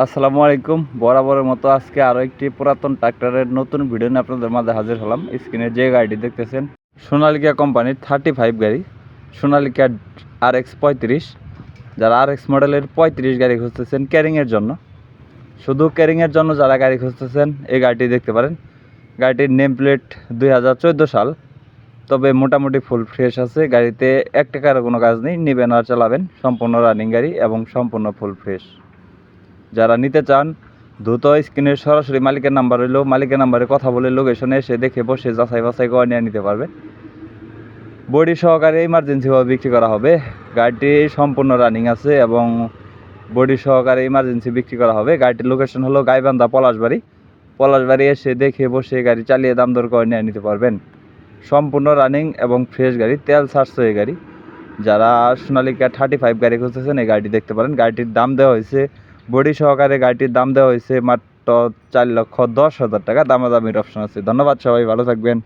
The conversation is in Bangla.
আসসালামু আলাইকুম। বরাবরের মতো আজকে আরও একটি পুরাতন ট্রাক্টরের নতুন ভিডিও নিয়ে আপনাদের মাঝে হাজির হলাম। স্ক্রিনে যে গাড়িটি দেখতেছেন সোনালিকা কোম্পানির 35 গাড়ি, সোনালিকা RX 35। যারা RX মডেলের 35 গাড়ি খুঁজতেছেন ক্যারিংয়ের জন্য, শুধু ক্যারিংয়ের জন্য যারা গাড়ি খুঁজতেছেন এই গাড়িটি দেখতে পারেন। গাড়িটির নেম প্লেট 2014 সাল, তবে মোটামুটি ফুল ফ্রেশ আছে। গাড়িতে 1 টাকারও কোনো কাজ নেই, নেবেন আর চালাবেন। সম্পূর্ণ রানিং গাড়ি এবং সম্পূর্ণ ফুল ফ্রেশ। যারা নিতে চান দ্রুত স্ক্রিনের সরাসরি মালিকের নাম্বার হইলেও মালিকের নাম্বারে কথা বলে লোকেশনে এসে দেখে বসে যাচাই বাছাই করে নিয়ে নিতে পারবে। বডি সহকারে ইমার্জেন্সিভাবে বিক্রি করা হবে। গাড়িটি সম্পূর্ণ রানিং আছে এবং বডি সহকারে ইমার্জেন্সি বিক্রি করা হবে। গাড়িটির লোকেশন হলো গাইবান্ধা পলাশবাড়ি এসে দেখে বসে গাড়ি চালিয়ে দাম দর করে নিয়ে নিতে পারবেন। সম্পূর্ণ রানিং এবং ফ্রেশ গাড়ি, তেল সারছে এই গাড়ি। যারা সোনালিকা 35 গাড়ি খুঁজতেছেন এই গাড়িটি দেখতে পারেন। গাড়িটির দাম দেওয়া হয়েছে, বডি সহকারে গাড়িটির দাম দেওয়া হয়েছে মাত্র 4,10,000 টাকা। দামাদামির অপশন আছে। ধন্যবাদ, সবাই ভালো থাকবেন।